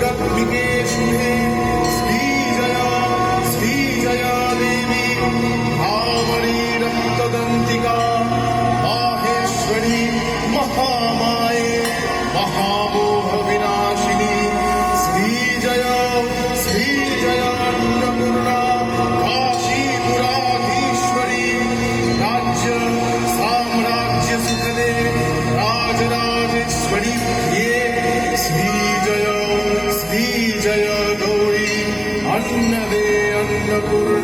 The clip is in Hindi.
जगद्भिके शुभे श्रीजया देवी भावरी रक्तदन्तिका माहेश्वरी महामाये महामोहविनाशिनी श्रीजया अन्नपूर्णा काशीपुराधीश्वरी राज्य साम्राज्य सुखदे राजराजेश्वरी श्रीजय गौरी अन्नदे अन्नपूर्णा